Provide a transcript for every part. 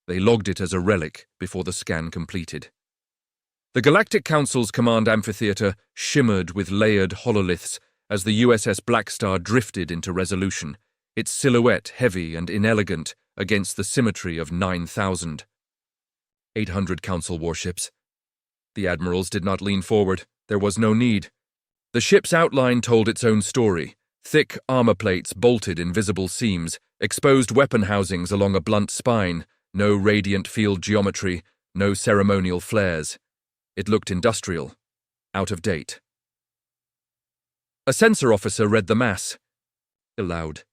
They logged it as a relic before the scan completed. The Galactic Council's command amphitheater shimmered with layered hololiths as the USS Blackstar drifted into resolution, its silhouette heavy and inelegant against the symmetry of 9,000. 800 Council warships. The admirals did not lean forward. There was no need. The ship's outline told its own story. Thick armor plates bolted in visible seams, exposed weapon housings along a blunt spine, no radiant field geometry, no ceremonial flares. It looked industrial, out of date. A sensor officer read the mass. Aloud.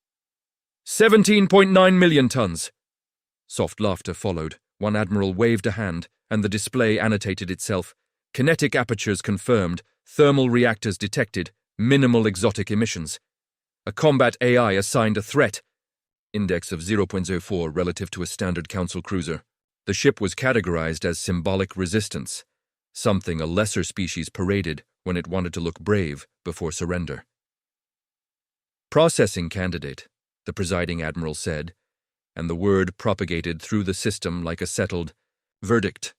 17.9 million tons. Soft laughter followed. One admiral waved a hand, and the display annotated itself. Kinetic apertures confirmed, thermal reactors detected, minimal exotic emissions. A combat AI assigned a threat. Index of 0.04 relative to a standard Council cruiser. The ship was categorized as symbolic resistance, something a lesser species paraded when it wanted to look brave before surrender. Processing candidate, the presiding admiral said, and the word propagated through the system like a settled verdict.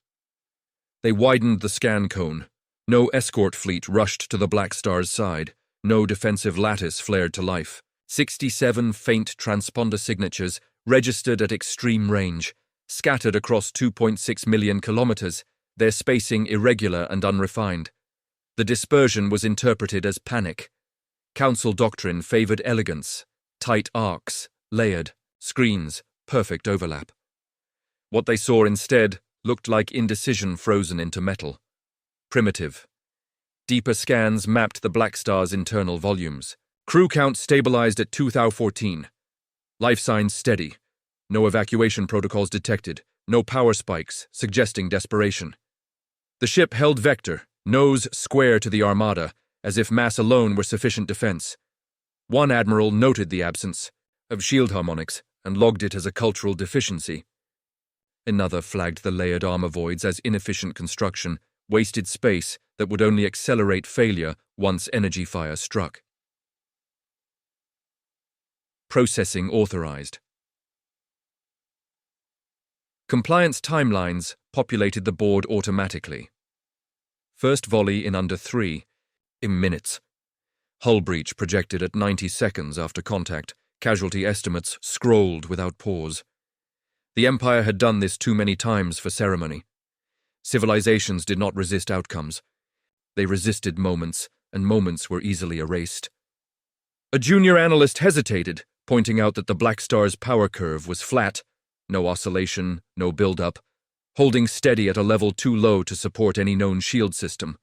They widened the scan cone. No escort fleet rushed to the Blackstar's side. No defensive lattice flared to life. 67 faint transponder signatures registered at extreme range, scattered across 2.6 million kilometers, their spacing irregular and unrefined. The dispersion was interpreted as panic. Council doctrine favored elegance, tight arcs, layered, screens, perfect overlap. What they saw instead looked like indecision frozen into metal. Primitive. Deeper scans mapped the Blackstar's internal volumes. Crew count stabilized at 2014. Life signs steady. No evacuation protocols detected. No power spikes, suggesting desperation. The ship held vector, nose square to the Armada, as if mass alone were sufficient defense. One admiral noted the absence of shield harmonics and logged it as a cultural deficiency. Another flagged the layered armor voids as inefficient construction, wasted space that would only accelerate failure once energy fire struck. Processing authorized. Compliance timelines populated the board automatically. First volley in under 3, in minutes. Hull breach projected at 90 seconds after contact, casualty estimates scrolled without pause. The Empire had done this too many times for ceremony. Civilizations did not resist outcomes. They resisted moments, and moments were easily erased. A junior analyst hesitated, pointing out that the Blackstar's power curve was flat, no oscillation, no build-up, holding steady at a level too low to support any known shield system.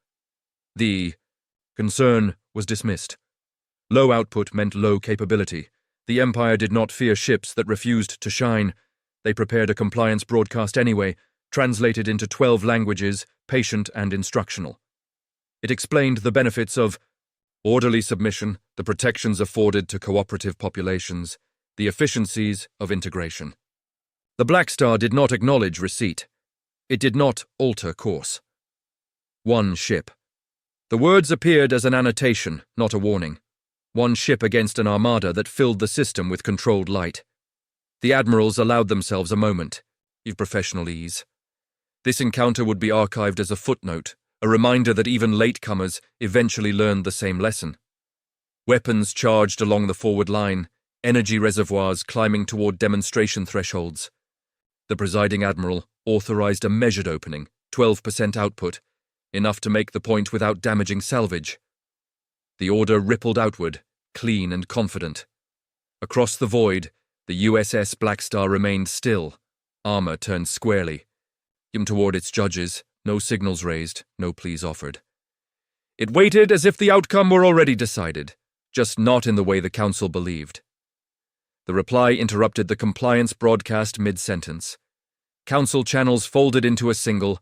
The concern was dismissed. Low output meant low capability. The Empire did not fear ships that refused to shine. They prepared a compliance broadcast anyway, translated into 12 languages, patient and instructional. It explained the benefits of orderly submission, the protections afforded to cooperative populations, the efficiencies of integration. The Blackstar did not acknowledge receipt. It did not alter course. One ship. The words appeared as an annotation, not a warning. One ship against an armada that filled the system with controlled light. The admirals allowed themselves a moment of professional ease. This encounter would be archived as a footnote, a reminder that even latecomers eventually learned the same lesson. Weapons charged along the forward line, energy reservoirs climbing toward demonstration thresholds. The presiding admiral authorized a measured opening, 12% output, enough to make the point without damaging salvage. The order rippled outward, clean and confident. Across the void, the USS Blackstar remained still, armor turned squarely. Toward its judges, no signals raised, no pleas offered. It waited as if the outcome were already decided, just not in the way the Council believed. The reply interrupted the compliance broadcast mid-sentence. Council channels folded into a single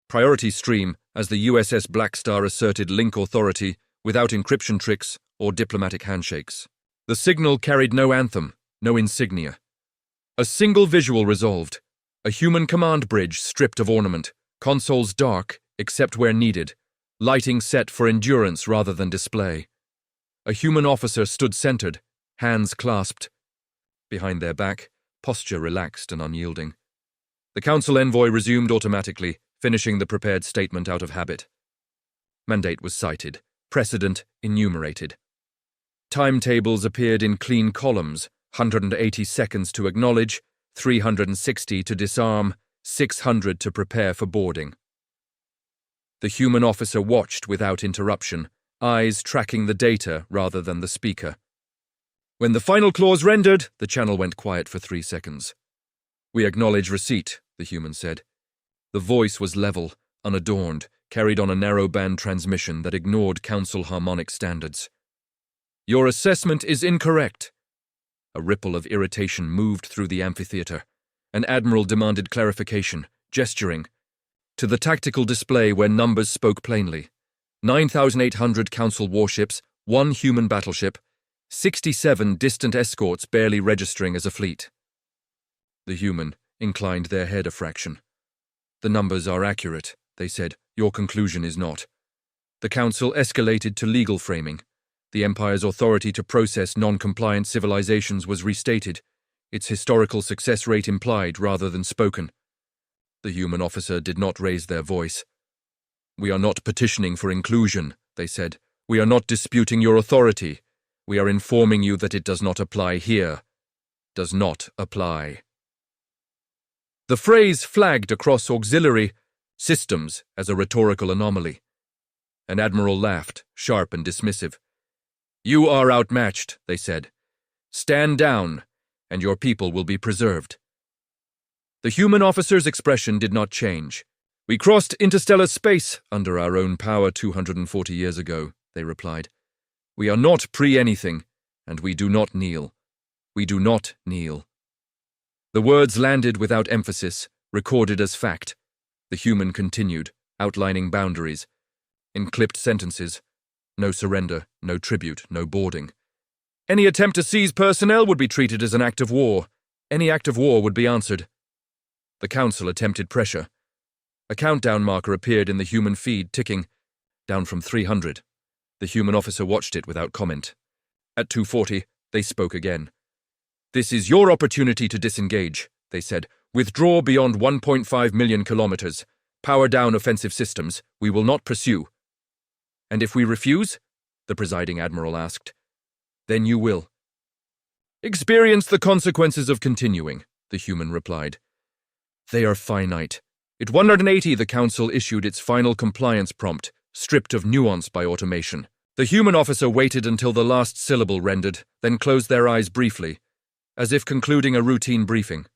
priority stream as the USS Blackstar asserted link authority without encryption tricks or diplomatic handshakes. The signal carried no anthem, no insignia. A single visual resolved. A human command bridge stripped of ornament, consoles dark except where needed, lighting set for endurance rather than display. A human officer stood centered, hands clasped. Behind their back, posture relaxed and unyielding. The council envoy resumed automatically, finishing the prepared statement out of habit. Mandate was cited, precedent enumerated. Timetables appeared in clean columns, 180 seconds to acknowledge, 360 to disarm, 600 to prepare for boarding. The human officer watched without interruption, eyes tracking the data rather than the speaker. When the final clause rendered, the channel went quiet for 3 seconds. "We acknowledge receipt," the human said. The voice was level, unadorned, carried on a narrow-band transmission that ignored council harmonic standards. "Your assessment is incorrect." A ripple of irritation moved through the amphitheater. An admiral demanded clarification, gesturing to the tactical display where numbers spoke plainly. 9,800 council warships, 1 human battleship, 67 distant escorts barely registering as a fleet. The human inclined their head a fraction. "The numbers are accurate," they said. "Your conclusion is not." The council escalated to legal framing. The Empire's authority to process non-compliant civilizations was restated, its historical success rate implied rather than spoken. The human officer did not raise their voice. "We are not petitioning for inclusion," they said. "We are not disputing your authority. We are informing you that it does not apply here. Does not apply." The phrase flagged across auxiliary systems as a rhetorical anomaly. An admiral laughed, sharp and dismissive. "You are outmatched," they said. "Stand down, and your people will be preserved." The human officer's expression did not change. "We crossed interstellar space under our own power 240 years ago," they replied. "We are not pre-anything, and we do not kneel. We do not kneel." The words landed without emphasis, recorded as fact. The human continued, outlining boundaries. In clipped sentences, no surrender, no tribute, no boarding. Any attempt to seize personnel would be treated as an act of war. Any act of war would be answered. The council attempted pressure. A countdown marker appeared in the human feed, ticking, down from 300. The human officer watched it without comment. At 240, they spoke again. "This is your opportunity to disengage," they said. "Withdraw beyond 1.5 million kilometers. Power down offensive systems. We will not pursue." "And if we refuse?" the presiding admiral asked. "Then you will." "Experience the consequences of continuing," the human replied. "They are finite." At 180, the council issued its final compliance prompt, stripped of nuance by automation. The human officer waited until the last syllable rendered, then closed their eyes briefly, as if concluding a routine briefing.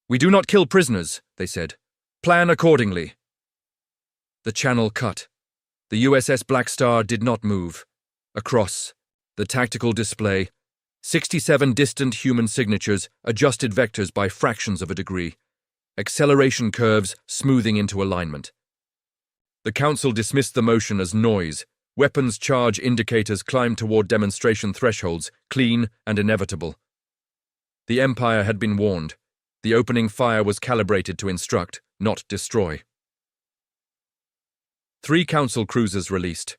"We do not kill prisoners," they said. "Plan accordingly." The channel cut. The USS Blackstar did not move. Across the tactical display, 67 distant human signatures adjusted vectors by fractions of a degree, acceleration curves smoothing into alignment. The council dismissed the motion as noise. Weapons charge indicators climbed toward demonstration thresholds, clean and inevitable. The Empire had been warned. The opening fire was calibrated to instruct, not destroy. 3 council cruisers released.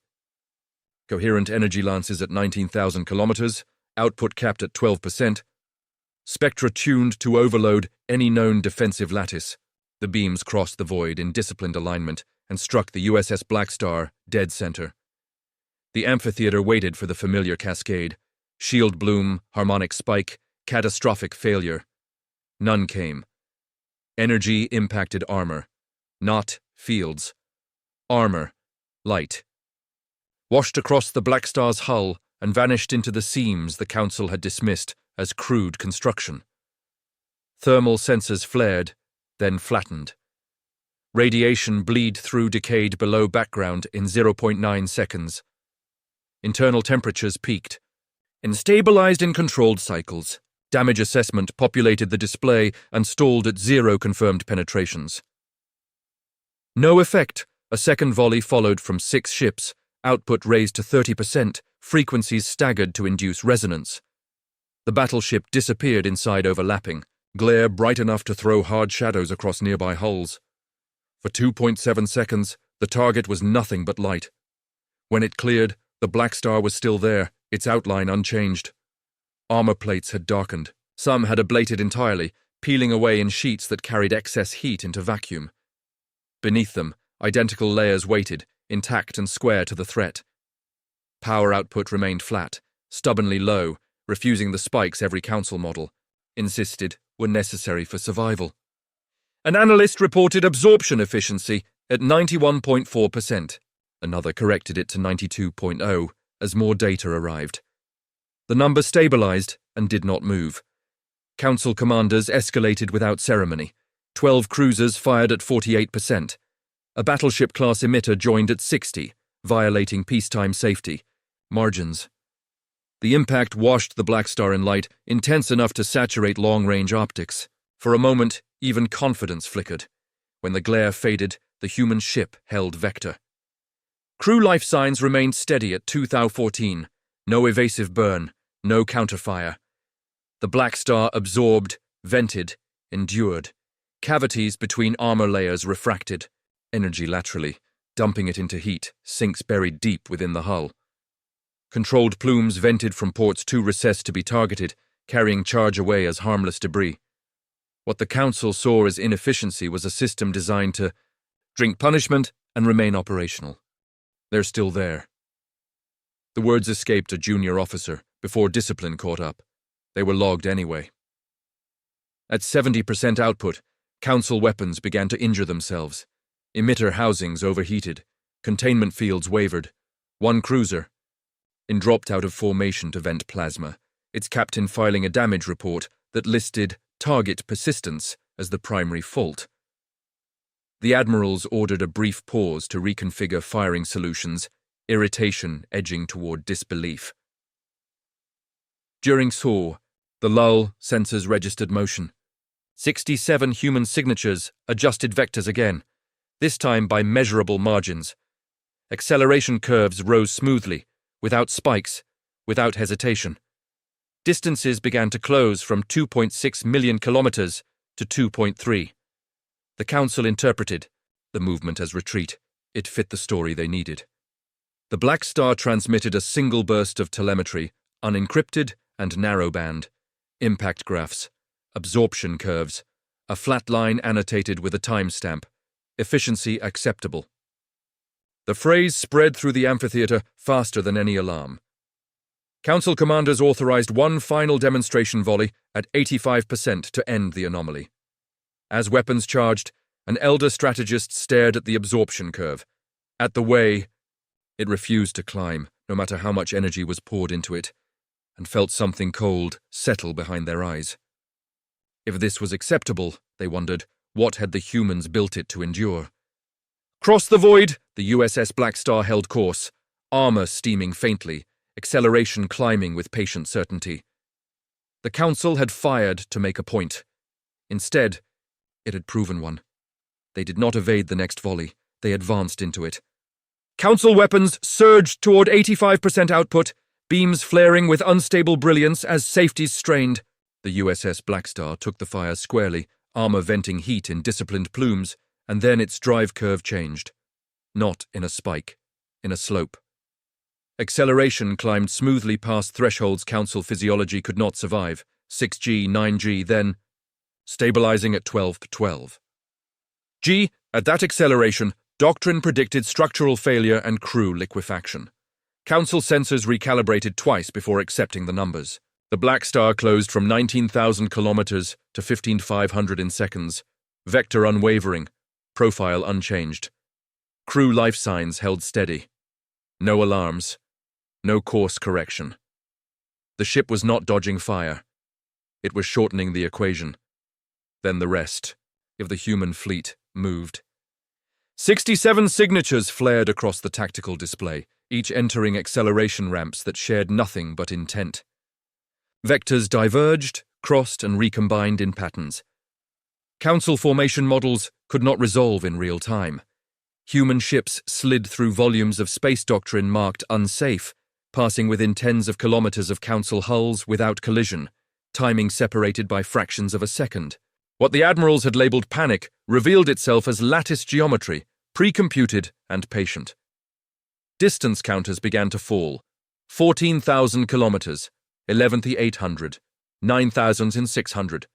Coherent energy lances at 19,000 kilometers, output capped at 12%. Spectra tuned to overload any known defensive lattice. The beams crossed the void in disciplined alignment and struck the USS Blackstar dead center. The amphitheater waited for the familiar cascade. Shield bloom, harmonic spike, catastrophic failure. None came. Energy impacted armor, not fields. Armor, light. Washed across the Blackstar's hull and vanished into the seams the council had dismissed as crude construction. Thermal sensors flared, then flattened. Radiation bleed through decayed below background in 0.9 seconds. Internal temperatures peaked and stabilized in controlled cycles. Damage assessment populated the display and stalled at 0 confirmed penetrations. No effect. A second volley followed from 6 ships, output raised to 30%, frequencies staggered to induce resonance. The battleship disappeared inside overlapping, glare bright enough to throw hard shadows across nearby hulls. For 2.7 seconds, the target was nothing but light. When it cleared, the Blackstar was still there, its outline unchanged. Armor plates had darkened. Some had ablated entirely, peeling away in sheets that carried excess heat into vacuum. Beneath them, identical layers waited, intact and square to the threat. Power output remained flat, stubbornly low, refusing the spikes every council model insisted were necessary for survival. An analyst reported absorption efficiency at 91.4%. Another corrected it to 92.0 as more data arrived. The number stabilized and did not move. Council commanders escalated without ceremony. 12 cruisers fired at 48%. A battleship-class emitter joined at 60, violating peacetime safety margins. The impact washed the Blackstar in light, intense enough to saturate long-range optics. For a moment, even confidence flickered. When the glare faded, the human ship held vector. Crew life signs remained steady at 2014. No evasive burn, no counterfire. The Blackstar absorbed, vented, endured. Cavities between armor layers refracted. Energy laterally, dumping it into heat, sinks buried deep within the hull. Controlled plumes vented from ports too recessed to be targeted, carrying charge away as harmless debris. What the Council saw as inefficiency was a system designed to drink punishment and remain operational. They're still there. The words escaped a junior officer before discipline caught up. They were logged anyway. At 70% output, Council weapons began to injure themselves. Emitter housings overheated. Containment fields wavered. One cruiser dropped out of formation to vent plasma, its captain filing a damage report that listed target persistence as the primary fault. The admirals ordered a brief pause to reconfigure firing solutions, irritation edging toward disbelief. During SAW, the lull, sensors registered motion. 67 human signatures adjusted vectors again, this time by measurable margins. Acceleration curves rose smoothly, without spikes, without hesitation. Distances began to close from 2.6 million kilometers to 2.3. The Council interpreted the movement as retreat. It fit the story they needed. The Blackstar transmitted a single burst of telemetry, unencrypted and narrowband, impact graphs, absorption curves, a flat line annotated with a timestamp, efficiency acceptable. The phrase spread through the amphitheater faster than any alarm. Council commanders authorized one final demonstration volley at 85% to end the anomaly. As weapons charged, an elder strategist stared at the absorption curve. At the way, it refused to climb, no matter how much energy was poured into it, and felt something cold settle behind their eyes. If this was acceptable, they wondered, what had the humans built it to endure? Across the void, the USS Blackstar held course, armor steaming faintly, acceleration climbing with patient certainty. The Council had fired to make a point. Instead, it had proven one. They did not evade the next volley. They advanced into it. Council weapons surged toward 85% output, beams flaring with unstable brilliance as safeties strained. The USS Blackstar took the fire squarely, armor venting heat in disciplined plumes, and then its drive curve changed. Not in a spike, in a slope. Acceleration climbed smoothly past thresholds Council physiology could not survive, 6G, 9G, then stabilizing at 12 G. At that acceleration, doctrine predicted structural failure and crew liquefaction. Council sensors recalibrated twice before accepting the numbers. The Blackstar closed from 19,000 kilometers to 15,500 in seconds. Vector unwavering, profile unchanged. Crew life signs held steady. No alarms. No course correction. The ship was not dodging fire. It was shortening the equation. Then the rest, if the human fleet moved. 67 signatures flared across the tactical display, each entering acceleration ramps that shared nothing but intent. Vectors diverged, crossed, and recombined in patterns. Council formation models could not resolve in real time. Human ships slid through volumes of space doctrine marked unsafe, passing within tens of kilometers of Council hulls without collision, timing separated by fractions of a second. What the admirals had labeled panic revealed itself as lattice geometry, pre-computed and patient. Distance counters began to fall. 14,000 kilometers, 11,800, 9,600.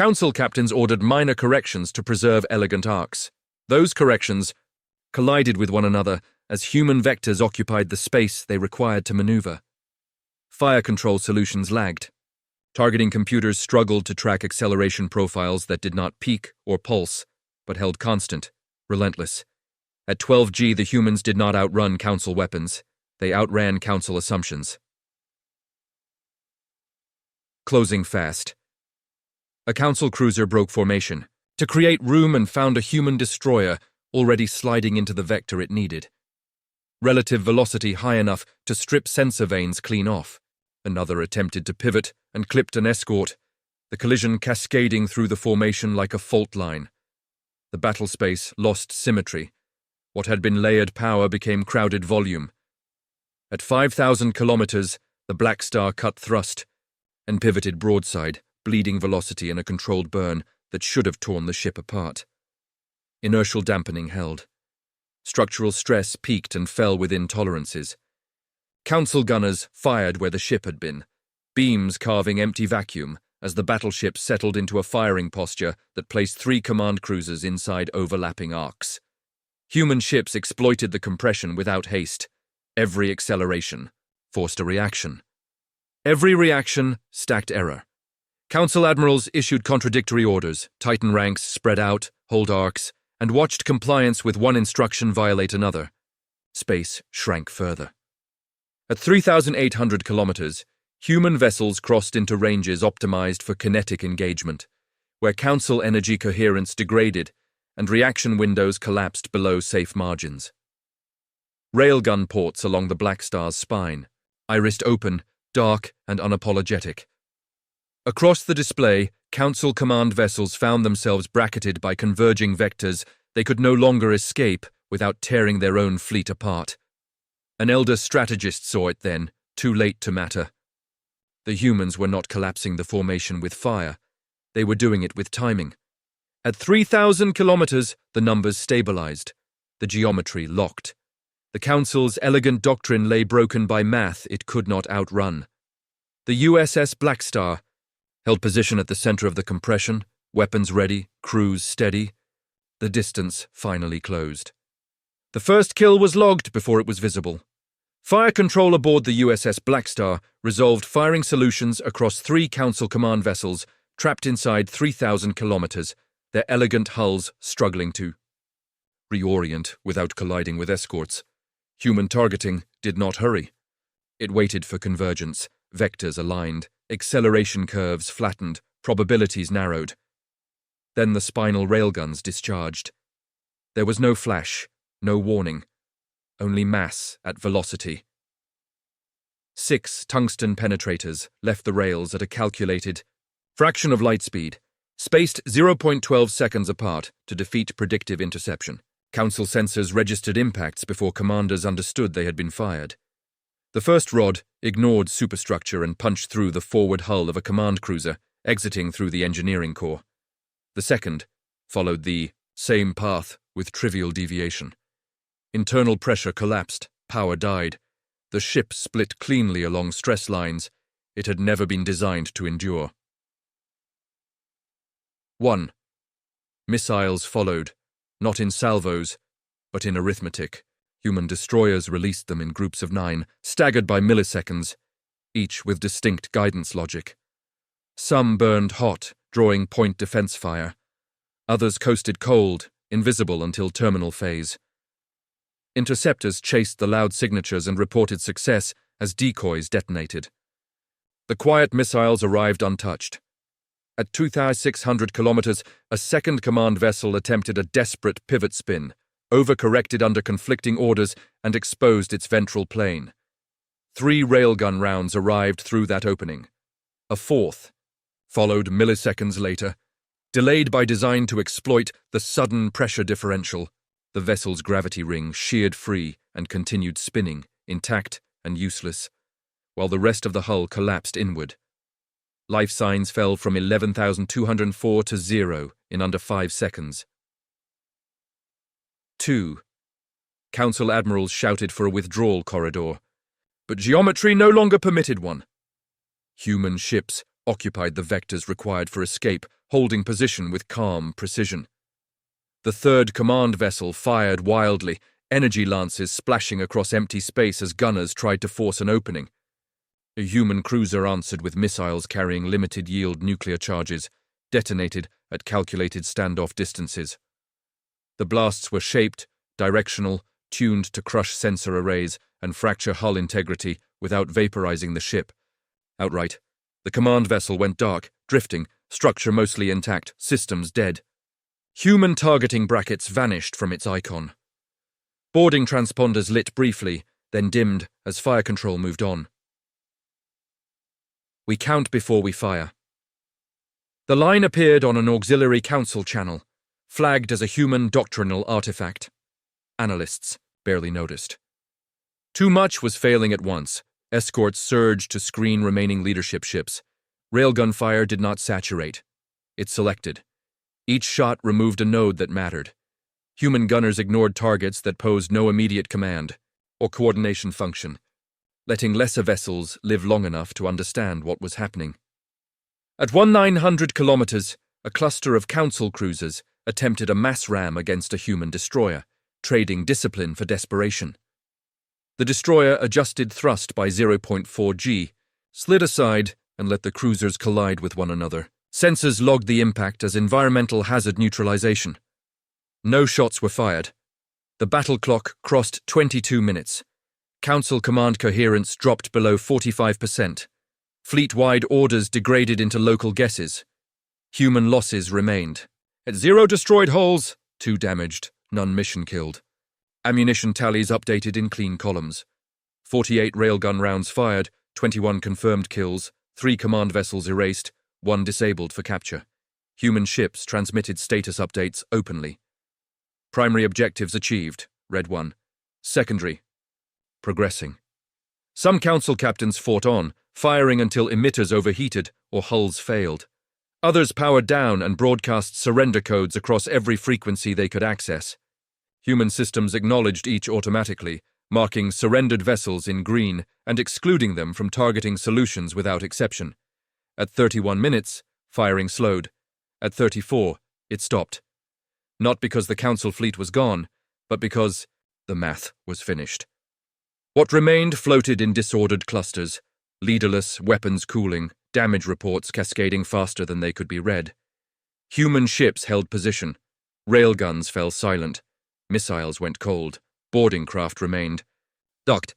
Council captains ordered minor corrections to preserve elegant arcs. Those corrections collided with one another as human vectors occupied the space they required to maneuver. Fire control solutions lagged. Targeting computers struggled to track acceleration profiles that did not peak or pulse, but held constant, relentless. At 12G, the humans did not outrun Council weapons. They outran Council assumptions. Closing fast. A Council cruiser broke formation to create room and found a human destroyer already sliding into the vector it needed. Relative velocity high enough to strip sensor vanes clean off. Another attempted to pivot and clipped an escort, the collision cascading through the formation like a fault line. The battle space lost symmetry. What had been layered power became crowded volume. At 5,000 kilometers, the Blackstar cut thrust and pivoted broadside, bleeding velocity in a controlled burn that should have torn the ship apart. Inertial dampening held. Structural stress peaked and fell within tolerances. Council gunners fired where the ship had been, beams carving empty vacuum as the battleship settled into a firing posture that placed 3 command cruisers inside overlapping arcs. Human ships exploited the compression without haste. Every acceleration forced a reaction. Every reaction stacked error. Council admirals issued contradictory orders, tighten ranks, spread out, hold arcs, and watched compliance with one instruction violate another. Space shrank further. At 3,800 kilometers, human vessels crossed into ranges optimized for kinetic engagement, where Council energy coherence degraded and reaction windows collapsed below safe margins. Railgun ports along the Blackstar's spine, irised open, dark and unapologetic. Across the display, Council command vessels found themselves bracketed by converging vectors they could no longer escape without tearing their own fleet apart. An elder strategist saw it then, too late to matter. The humans were not collapsing the formation with fire. They were doing it with timing. At 3,000 kilometers, the numbers stabilized. The geometry locked. The Council's elegant doctrine lay broken by math it could not outrun. The USS Blackstar held position at the center of the compression, weapons ready, crews steady. The distance finally closed. The first kill was logged before it was visible. Fire control aboard the USS Blackstar resolved firing solutions across 3 Council command vessels trapped inside 3,000 kilometers, their elegant hulls struggling to reorient without colliding with escorts. Human targeting did not hurry. It waited for convergence, vectors aligned, acceleration curves flattened, probabilities narrowed. Then the spinal railguns discharged. There was no flash, no warning, only mass at velocity. 6 tungsten penetrators left the rails at a calculated fraction of light speed, spaced 0.12 seconds apart to defeat predictive interception. Council sensors registered impacts before commanders understood they had been fired. The first rod ignored superstructure and punched through the forward hull of a command cruiser, exiting through the engineering core. The second followed the same path with trivial deviation. Internal pressure collapsed, power died. The ship split cleanly along stress lines it had never been designed to endure. 1. Missiles followed, not in salvos, but in arithmetic. Human destroyers released them in groups of 9, staggered by milliseconds, each with distinct guidance logic. Some burned hot, drawing point defense fire. Others coasted cold, invisible until terminal phase. Interceptors chased the loud signatures and reported success as decoys detonated. The quiet missiles arrived untouched. At 2,600 kilometers, a second command vessel attempted a desperate pivot spin, overcorrected under conflicting orders, and exposed its ventral plane. 3 railgun rounds arrived through that opening. A fourth followed milliseconds later, delayed by design to exploit the sudden pressure differential. The vessel's gravity ring sheared free and continued spinning, intact and useless, while the rest of the hull collapsed inward. Life signs fell from 11,204 to 0 in under 5 seconds. 2. Council admirals shouted for a withdrawal corridor, but geometry no longer permitted one. Human ships occupied the vectors required for escape, holding position with calm precision. The third command vessel fired wildly, energy lances splashing across empty space as gunners tried to force an opening. A human cruiser answered with missiles carrying limited-yield nuclear charges, detonated at calculated standoff distances. The blasts were shaped, directional, tuned to crush sensor arrays and fracture hull integrity without vaporizing the ship outright. The command vessel went dark, drifting, structure mostly intact, systems dead. Human targeting brackets vanished from its icon. Boarding transponders lit briefly, then dimmed as fire control moved on. We count before we fire. The line appeared on an auxiliary council channel, flagged as a human doctrinal artifact. Analysts barely noticed. Too much was failing at once. Escorts surged to screen remaining leadership ships. Railgun fire did not saturate. It selected. Each shot removed a node that mattered. Human gunners ignored targets that posed no immediate command or coordination function, letting lesser vessels live long enough to understand what was happening. At 1900 kilometers, a cluster of council cruisers attempted a mass ram against a human destroyer, trading discipline for desperation. The destroyer adjusted thrust by 0.4 G, slid aside, and let the cruisers collide with one another. Sensors logged the impact as environmental hazard neutralization. No shots were fired. The battle clock crossed 22 minutes. Council command coherence dropped below 45%. Fleet-wide orders degraded into local guesses. Human losses remained. At 0 destroyed hulls, 2 damaged, none mission killed. Ammunition tallies updated in clean columns. 48 railgun rounds fired, 21 confirmed kills, 3 command vessels erased, 1 disabled for capture. Human ships transmitted status updates openly. Primary objectives achieved, Red 1. Secondary, progressing. Some council captains fought on, firing until emitters overheated or hulls failed. Others powered down and broadcast surrender codes across every frequency they could access. Human systems acknowledged each automatically, marking surrendered vessels in green and excluding them from targeting solutions without exception. At 31 minutes, firing slowed. At 34, it stopped. Not because the council fleet was gone, but because the math was finished. What remained floated in disordered clusters, leaderless, weapons cooling, damage reports cascading faster than they could be read. Human ships held position. Railguns fell silent. Missiles went cold. Boarding craft remained. Docked.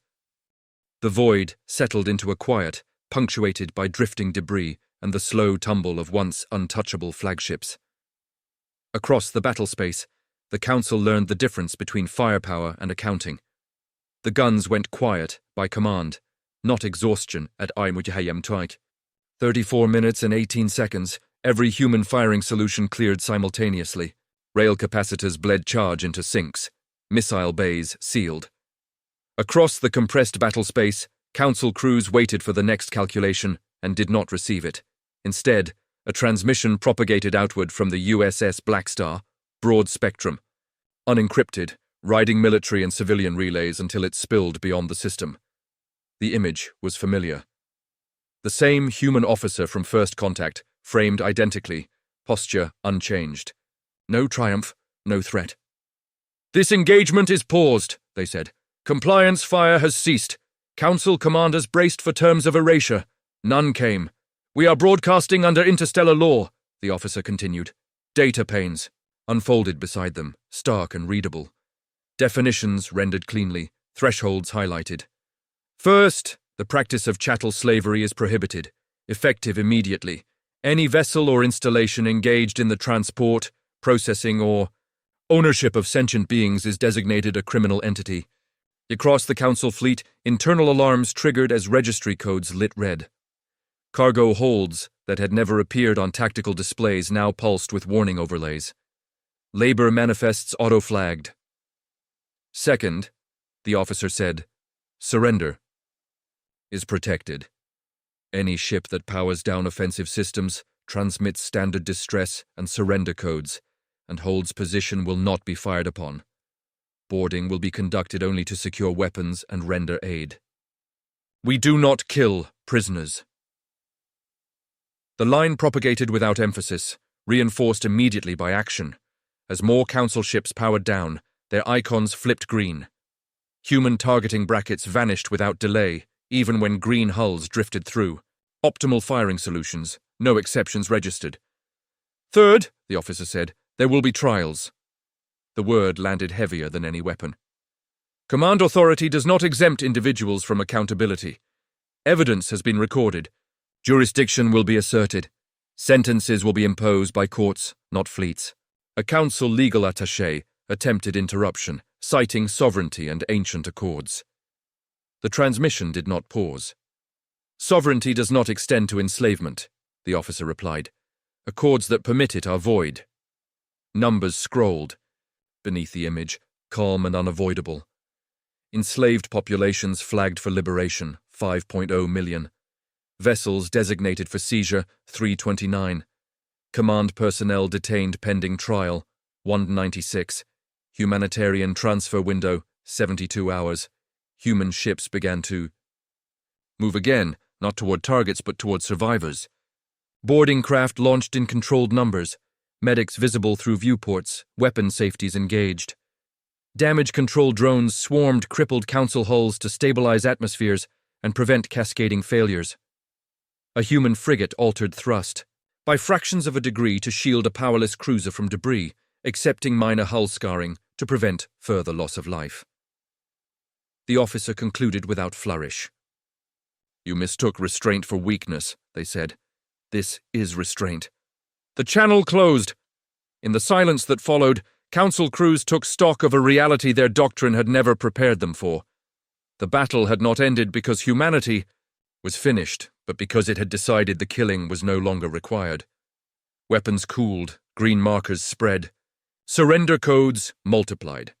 The void settled into a quiet, punctuated by drifting debris and the slow tumble of once untouchable flagships. Across the battle space, the council learned the difference between firepower and accounting. The guns went quiet by command, not exhaustion at IMUJHM Twike. 34 minutes and 18 seconds, every human firing solution cleared simultaneously. Rail capacitors bled charge into sinks. Missile bays sealed. Across the compressed battle space, council crews waited for the next calculation and did not receive it. Instead, a transmission propagated outward from the USS Blackstar, broad spectrum, unencrypted, riding military and civilian relays until it spilled beyond the system. The image was familiar. The same human officer from first contact, framed identically, posture unchanged. No triumph, no threat. "This engagement is paused," they said. "Compliance fire has ceased. Council commanders braced for terms of erasure. None came. We are broadcasting under interstellar law," the officer continued. Data panes unfolded beside them, stark and readable. Definitions rendered cleanly, thresholds highlighted. First, the practice of chattel slavery is prohibited, effective immediately. Any vessel or installation engaged in the transport, processing, or ownership of sentient beings is designated a criminal entity. Across the council fleet, internal alarms triggered as registry codes lit red. Cargo holds that had never appeared on tactical displays now pulsed with warning overlays. Labor manifests auto-flagged. Second, the officer said, surrender is protected. Any ship that powers down offensive systems, transmits standard distress and surrender codes, and holds position will not be fired upon. Boarding will be conducted only to secure weapons and render aid. We do not kill prisoners. The line propagated without emphasis, reinforced immediately by action. As more Council ships powered down, their icons flipped green. Human targeting brackets vanished without delay, even when green hulls drifted through. Optimal firing solutions, no exceptions registered. "Third," the officer said, "there will be trials." The word landed heavier than any weapon. "Command authority does not exempt individuals from accountability. Evidence has been recorded. Jurisdiction will be asserted. Sentences will be imposed by courts, not fleets." A council legal attaché attempted interruption, citing sovereignty and ancient accords. The transmission did not pause. "Sovereignty does not extend to enslavement," the officer replied. "Accords that permit it are void." Numbers scrolled beneath the image, calm and unavoidable. Enslaved populations flagged for liberation, 5.0 million. Vessels designated for seizure, 329. Command personnel detained pending trial, 196. Humanitarian transfer window, 72 hours. Human ships began to move again, not toward targets but toward survivors. Boarding craft launched in controlled numbers, medics visible through viewports, weapon safeties engaged. Damage control drones swarmed crippled council hulls to stabilize atmospheres and prevent cascading failures. A human frigate altered thrust, by fractions of a degree to shield a powerless cruiser from debris, accepting minor hull scarring to prevent further loss of life. The officer concluded without flourish. "You mistook restraint for weakness," they said. "This is restraint." The channel closed. In the silence that followed, Council crews took stock of a reality their doctrine had never prepared them for. The battle had not ended because humanity was finished, but because it had decided the killing was no longer required. Weapons cooled, green markers spread. Surrender codes multiplied.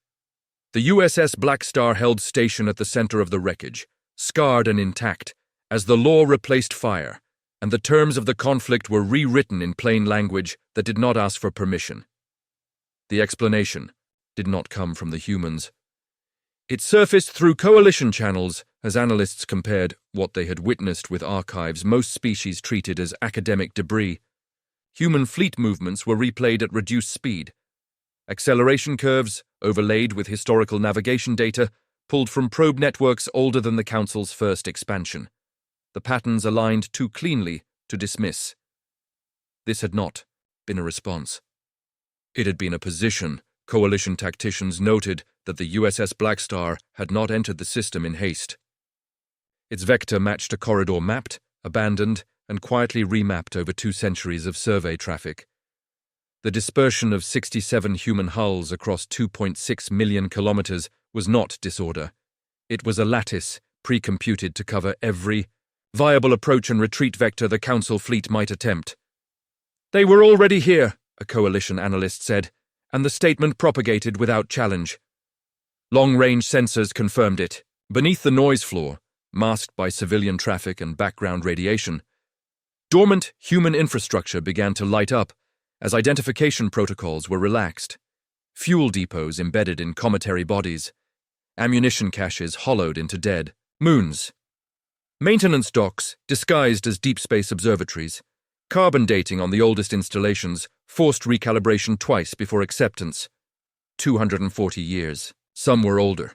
The USS Blackstar held station at the center of the wreckage, scarred and intact, as the law replaced fire, and the terms of the conflict were rewritten in plain language that did not ask for permission. The explanation did not come from the humans. It surfaced through coalition channels as analysts compared what they had witnessed with archives most species treated as academic debris. Human fleet movements were replayed at reduced speed. Acceleration curves, overlaid with historical navigation data, pulled from probe networks older than the Council's first expansion. The patterns aligned too cleanly to dismiss. This had not been a response. It had been a position. Coalition tacticians noted that the USS Blackstar had not entered the system in haste. Its vector matched a corridor mapped, abandoned, and quietly remapped over 2 centuries of survey traffic. The dispersion of 67 human hulls across 2.6 million kilometers was not disorder. It was a lattice, pre-computed to cover every viable approach and retreat vector the Council fleet might attempt. "They were already here," a coalition analyst said, and the statement propagated without challenge. Long-range sensors confirmed it. Beneath the noise floor, masked by civilian traffic and background radiation, dormant human infrastructure began to light up as identification protocols were relaxed. Fuel depots embedded in cometary bodies, ammunition caches hollowed into dead moons. Maintenance docks disguised as deep space observatories. Carbon dating on the oldest installations forced recalibration twice before acceptance. 240 years. Some were older.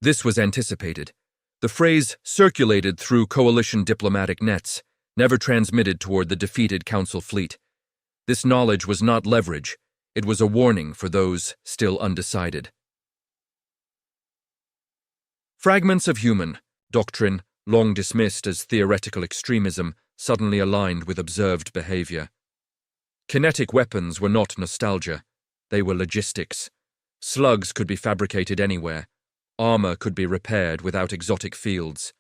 This was anticipated. The phrase circulated through coalition diplomatic nets, never transmitted toward the defeated Council fleet. This knowledge was not leverage. It was a warning for those still undecided. Fragments of human doctrine, long dismissed as theoretical extremism, suddenly aligned with observed behavior. Kinetic weapons were not nostalgia. They were logistics. Slugs could be fabricated anywhere. Armor could be repaired without exotic fields.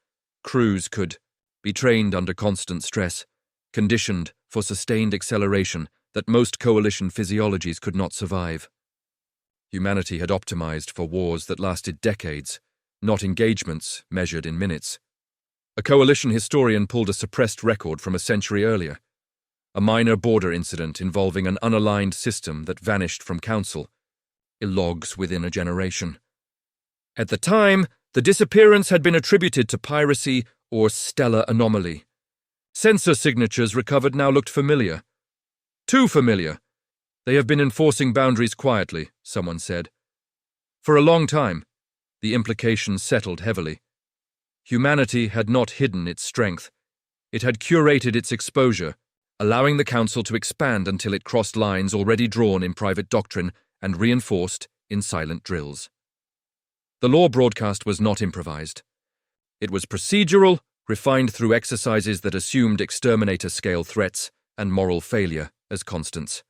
Crews could be trained under constant stress, conditioned for sustained acceleration that most coalition physiologies could not survive. Humanity had optimized for wars that lasted decades, not engagements measured in minutes. A coalition historian pulled a suppressed record from a century earlier. A minor border incident involving an unaligned system that vanished from Council. Logs within a generation. At the time, the disappearance had been attributed to piracy or stellar anomaly. Sensor signatures recovered now looked familiar. Too familiar. They have been enforcing boundaries quietly, someone said. For a long time, the implications settled heavily. Humanity had not hidden its strength. It had curated its exposure, allowing the Council to expand until it crossed lines already drawn in private doctrine and reinforced in silent drills. The law broadcast was not improvised. It was procedural, refined through exercises that assumed exterminator-scale threats and moral failure as constants.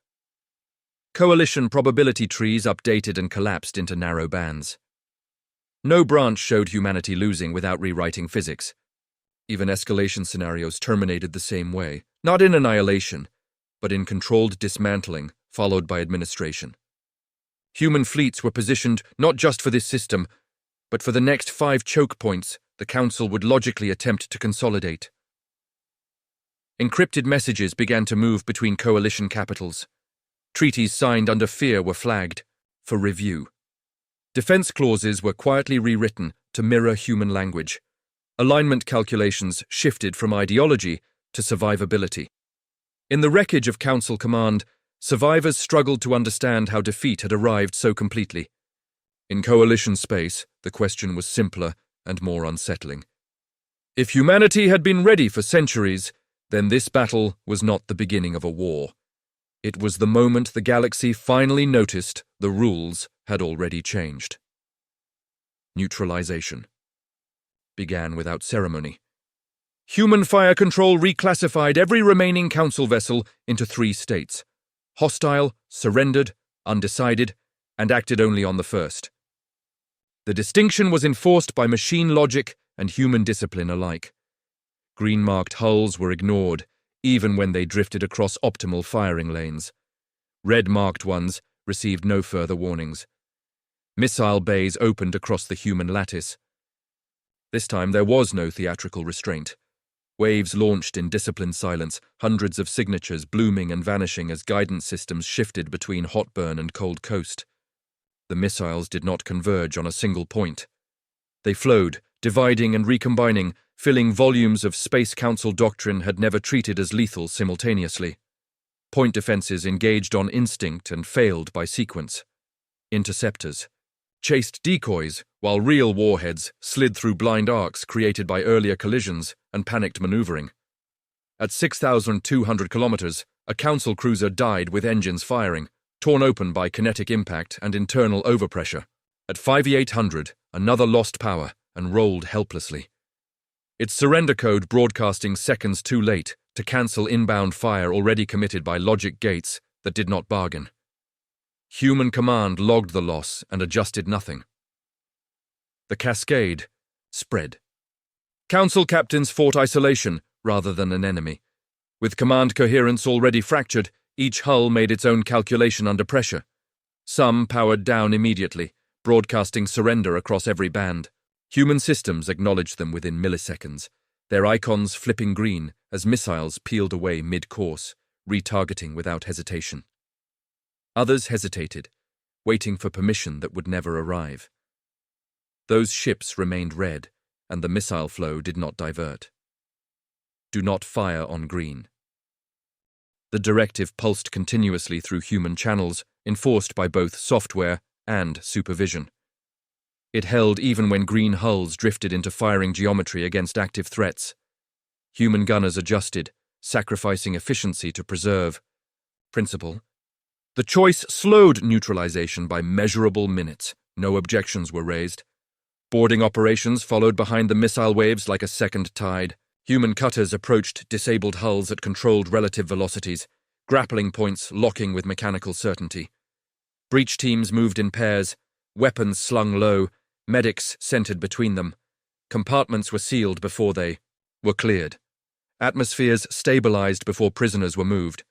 Coalition probability trees updated and collapsed into narrow bands. No branch showed humanity losing without rewriting physics. Even escalation scenarios terminated the same way, not in annihilation, but in controlled dismantling, followed by administration. Human fleets were positioned not just for this system, but for the next 5 choke points the Council would logically attempt to consolidate. Encrypted messages began to move between coalition capitals. Treaties signed under fear were flagged for review. Defense clauses were quietly rewritten to mirror human language. Alignment calculations shifted from ideology to survivability. In the wreckage of Council command, survivors struggled to understand how defeat had arrived so completely. In coalition space, the question was simpler and more unsettling. If humanity had been ready for centuries, then this battle was not the beginning of a war. It was the moment the galaxy finally noticed the rules had already changed. Neutralization began without ceremony. Human fire control reclassified every remaining Council vessel into 3 states: hostile, surrendered, undecided, and acted only on the first. The distinction was enforced by machine logic and human discipline alike. Green-marked hulls were ignored, even when they drifted across optimal firing lanes. Red-marked ones received no further warnings. Missile bays opened across the human lattice. This time there was no theatrical restraint. Waves launched in disciplined silence, hundreds of signatures blooming and vanishing as guidance systems shifted between hot burn and cold coast. The missiles did not converge on a single point. They flowed, dividing and recombining, filling volumes of Space Council doctrine had never treated as lethal simultaneously. Point defenses engaged on instinct and failed by sequence. Interceptors chased decoys, while real warheads slid through blind arcs created by earlier collisions and panicked maneuvering. At 6,200 kilometers, a Council cruiser died with engines firing, torn open by kinetic impact and internal overpressure. At 5,800, another lost power and rolled helplessly. Its surrender code broadcasting seconds too late to cancel inbound fire already committed by logic gates that did not bargain. Human command logged the loss and adjusted nothing. The cascade spread. Council captains fought isolation rather than an enemy. With command coherence already fractured, each hull made its own calculation under pressure. Some powered down immediately, broadcasting surrender across every band. Human systems acknowledged them within milliseconds, their icons flipping green as missiles peeled away mid-course, retargeting without hesitation. Others hesitated, waiting for permission that would never arrive. Those ships remained red, and the missile flow did not divert. Do not fire on green. The directive pulsed continuously through human channels, enforced by both software and supervision. It held even when green hulls drifted into firing geometry against active threats. Human gunners adjusted, sacrificing efficiency to preserve principle. The choice slowed neutralization by measurable minutes. No objections were raised. Boarding operations followed behind the missile waves like a second tide. Human cutters approached disabled hulls at controlled relative velocities, grappling points locking with mechanical certainty. Breach teams moved in pairs, weapons slung low, medics centered between them. Compartments were sealed before they were cleared. Atmospheres stabilized before prisoners were moved.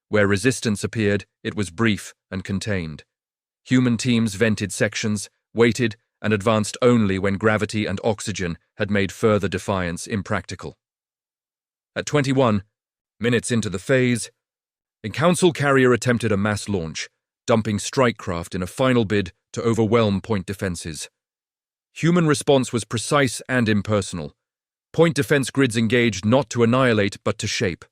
Where resistance appeared, it was brief and contained. Human teams vented sections, waited, and advanced only when gravity and oxygen had made further defiance impractical. At 21 minutes into the phase, a Council carrier attempted a mass launch, dumping strike craft in a final bid to overwhelm point defenses. Human response was precise and impersonal. Point defense grids engaged not to annihilate but to shape.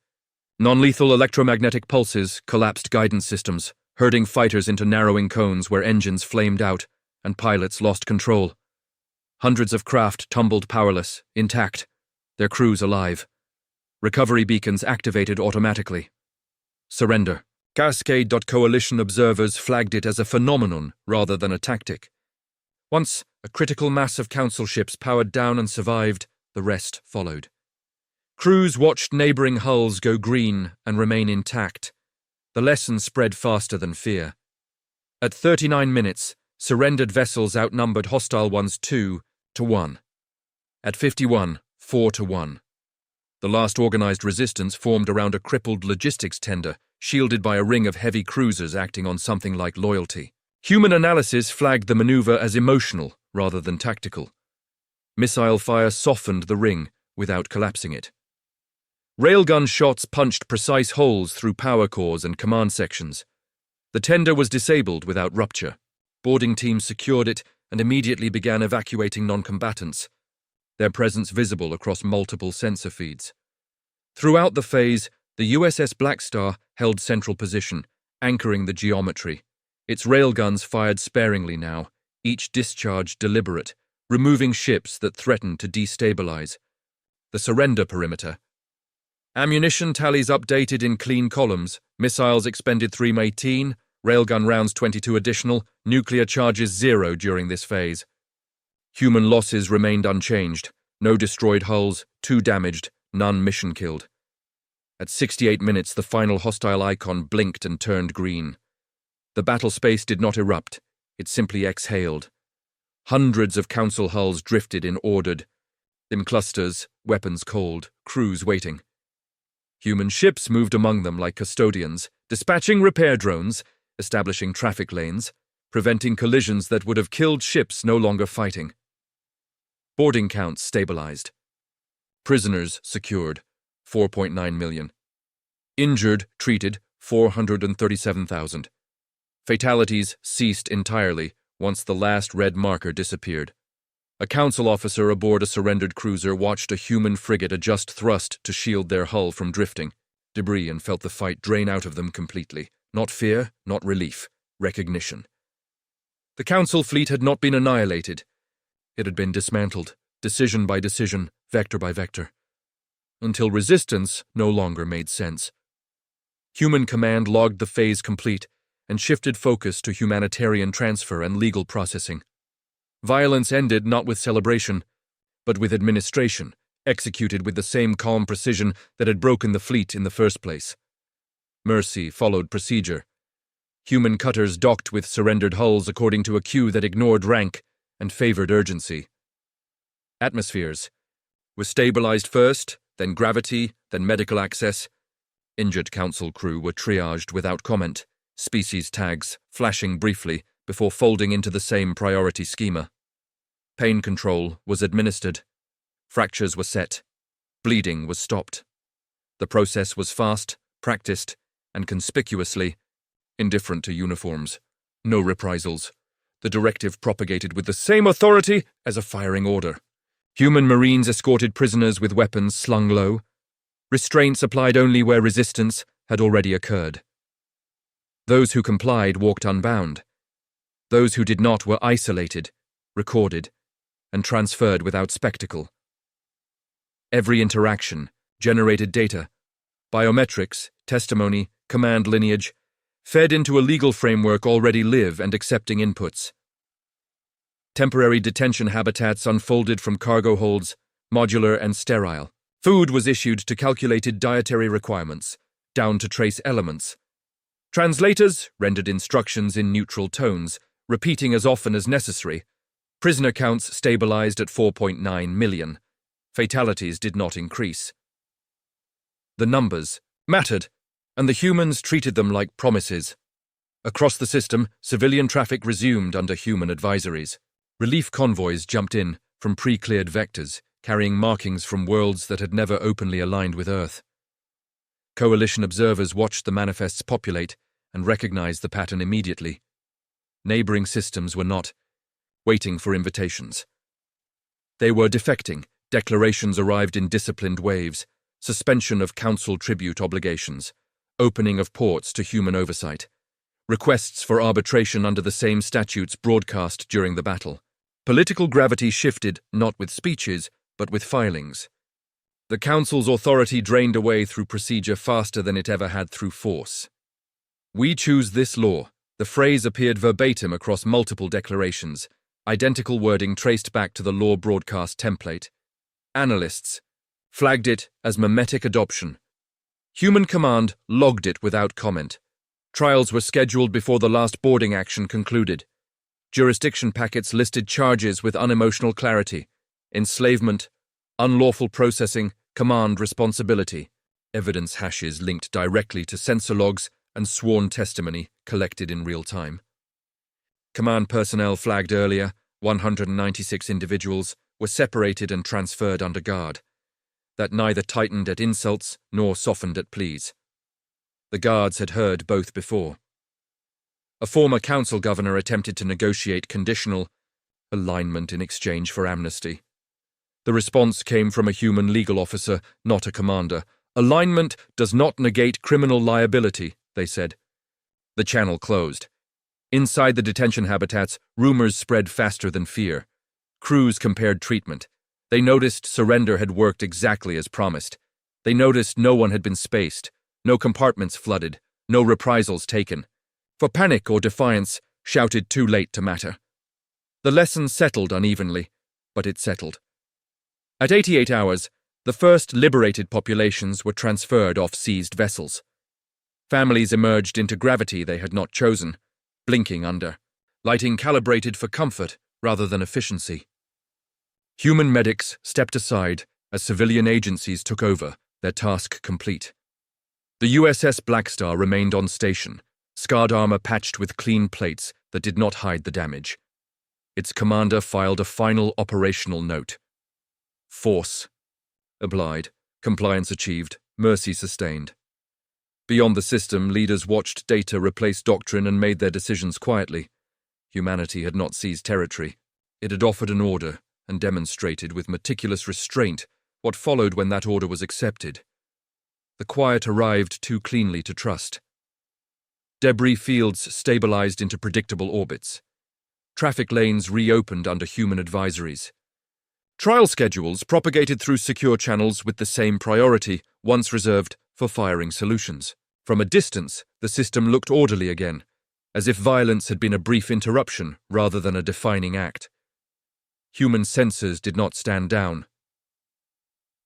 Non-lethal electromagnetic pulses collapsed guidance systems, herding fighters into narrowing cones where engines flamed out and pilots lost control. Hundreds of craft tumbled powerless, intact, their crews alive. Recovery beacons activated automatically. Surrender. Cascade.Coalition observers flagged it as a phenomenon rather than a tactic. Once a critical mass of council ships powered down and survived, the rest followed. Crews watched neighboring hulls go green and remain intact. The lesson spread faster than fear. At 39 minutes, surrendered vessels outnumbered hostile ones 2-1. At 51, 4-1. The last organized resistance formed around a crippled logistics tender, shielded by a ring of heavy cruisers acting on something like loyalty. Human analysis flagged the maneuver as emotional rather than tactical. Missile fire softened the ring without collapsing it. Railgun shots punched precise holes through power cores and command sections. The tender was disabled without rupture. Boarding teams secured it and immediately began evacuating non-combatants, their presence visible across multiple sensor feeds. Throughout the phase, the USS Blackstar held central position, anchoring the geometry. Its railguns fired sparingly now, each discharge deliberate, removing ships that threatened to destabilize. The surrender perimeter. Ammunition tallies updated in clean columns, missiles expended 318, railgun rounds 22 additional, nuclear charges 0 during this phase. Human losses remained unchanged, no destroyed hulls, 2 damaged, none mission killed. At 68 minutes, the final hostile icon blinked and turned green. The battle space did not erupt, it simply exhaled. Hundreds of council hulls drifted in clusters, weapons cold, crews waiting. Human ships moved among them like custodians, dispatching repair drones, establishing traffic lanes, preventing collisions that would have killed ships no longer fighting. Boarding counts stabilized. Prisoners secured, 4.9 million. Injured, treated, 437,000. Fatalities ceased entirely once the last red marker disappeared. A council officer aboard a surrendered cruiser watched a human frigate adjust thrust to shield their hull from drifting debris and felt the fight drain out of them completely. Not fear, not relief, recognition. The council fleet had not been annihilated. It had been dismantled, decision by decision, vector by vector, until resistance no longer made sense. Human command logged the phase complete and shifted focus to humanitarian transfer and legal processing. Violence ended not with celebration, but with administration, executed with the same calm precision that had broken the fleet in the first place. Mercy followed procedure. Human cutters docked with surrendered hulls according to a queue that ignored rank and favored urgency. Atmospheres were stabilized first, then gravity, then medical access. Injured council crew were triaged without comment, species tags flashing briefly before folding into the same priority schema. Pain control was administered. Fractures were set. Bleeding was stopped. The process was fast, practiced, and conspicuously indifferent to uniforms. No reprisals. The directive propagated with the same authority as a firing order. Human Marines escorted prisoners with weapons slung low. Restraints applied only where resistance had already occurred. Those who complied walked unbound. Those who did not were isolated, recorded, and transferred without spectacle. Every interaction generated data, biometrics, testimony, command lineage, fed into a legal framework already live and accepting inputs. Temporary detention habitats unfolded from cargo holds, modular and sterile. Food was issued to calculated dietary requirements, down to trace elements. Translators rendered instructions in neutral tones, repeating as often as necessary. Prisoner counts stabilized at 4.9 million. Fatalities did not increase. The numbers mattered, and the humans treated them like promises. Across the system, civilian traffic resumed under human advisories. Relief convoys jumped in from pre-cleared vectors, carrying markings from worlds that had never openly aligned with Earth. Coalition observers watched the manifests populate and recognized the pattern immediately. Neighboring systems were not waiting for invitations. They were defecting. Declarations arrived in disciplined waves. suspension of council tribute obligations, opening of ports to human oversight, requests for arbitration under the same statutes broadcast during the battle. Political gravity shifted not with speeches, but with filings. The council's authority drained away through procedure faster than it ever had through force. "We choose this law." The phrase appeared verbatim across multiple declarations, identical wording traced back to the law broadcast template. Analysts flagged it as mimetic adoption. Human Command logged it without comment. Trials were scheduled before the last boarding action concluded. Jurisdiction packets listed charges with unemotional clarity: enslavement, unlawful processing, command responsibility. Evidence hashes linked directly to sensor logs and sworn testimony collected in real time. Command personnel flagged earlier, 196 individuals, were separated and transferred under guard. That neither tightened at insults nor softened at pleas. The guards had heard both before. A former council governor attempted to negotiate conditional alignment in exchange for amnesty. The response came from a human legal officer, not a commander. "Alignment does not negate criminal liability," they said. The channel closed. Inside the detention habitats, rumors spread faster than fear. Crews compared treatment. They noticed surrender had worked exactly as promised. They noticed no one had been spaced, no compartments flooded, no reprisals taken. For panic or defiance, shouted too late to matter. The lesson settled unevenly, but it settled. At 88 hours, the first liberated populations were transferred off seized vessels. Families emerged into gravity they had not chosen, blinking under, lighting calibrated for comfort rather than efficiency. Human medics stepped aside as civilian agencies took over, their task complete. The USS Blackstar remained on station, scarred armor patched with clean plates that did not hide the damage. Its commander filed a final operational note. Force applied, compliance achieved, mercy sustained. Beyond the system, leaders watched data replace doctrine and made their decisions quietly. Humanity had not seized territory. It had offered an order and demonstrated with meticulous restraint what followed when that order was accepted. The quiet arrived too cleanly to trust. Debris fields stabilized into predictable orbits. Traffic lanes reopened under human advisories. Trial schedules propagated through secure channels with the same priority, once reserved for firing solutions. From a distance, the system looked orderly again, as if violence had been a brief interruption rather than a defining act. Human sensors did not stand down.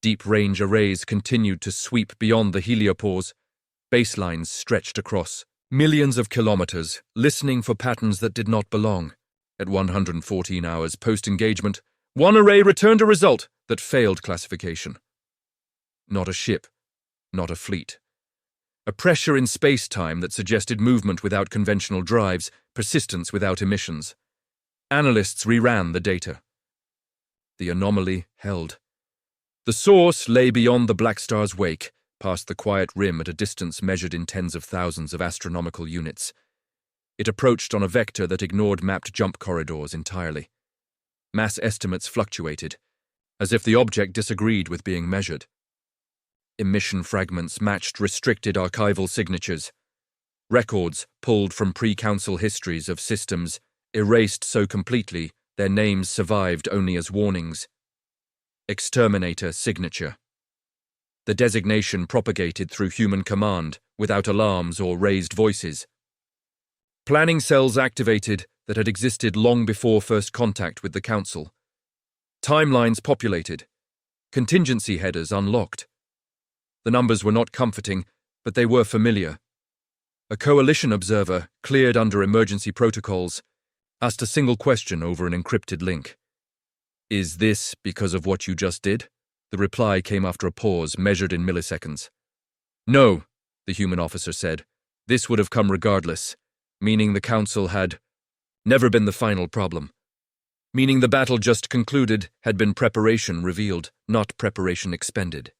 Deep-range arrays continued to sweep beyond the heliopause. Baselines stretched across millions of kilometers, listening for patterns that did not belong. At 114 hours post-engagement, one array returned a result that failed classification. Not a ship, not a fleet. A pressure in space-time that suggested movement without conventional drives, persistence without emissions. Analysts reran the data. The anomaly held. The source lay beyond the Blackstar's wake, past the quiet rim at a distance measured in tens of thousands of astronomical units. It approached on a vector that ignored mapped jump corridors entirely. Mass estimates fluctuated, as if the object disagreed with being measured. Emission fragments matched restricted archival signatures. Records pulled from pre-council histories of systems, erased so completely their names survived only as warnings. Exterminator signature. The designation propagated through human command, without alarms or raised voices. Planning cells activated that had existed long before first contact with the Council. Timelines populated. Contingency headers unlocked. The numbers were not comforting, but they were familiar. A coalition observer, cleared under emergency protocols, asked a single question over an encrypted link. "Is this because of what you just did?" The reply came after a pause measured in milliseconds. "No," the human officer said. "This would have come regardless, meaning the Council had never been the final problem. Meaning the battle just concluded had been preparation revealed, not preparation expended."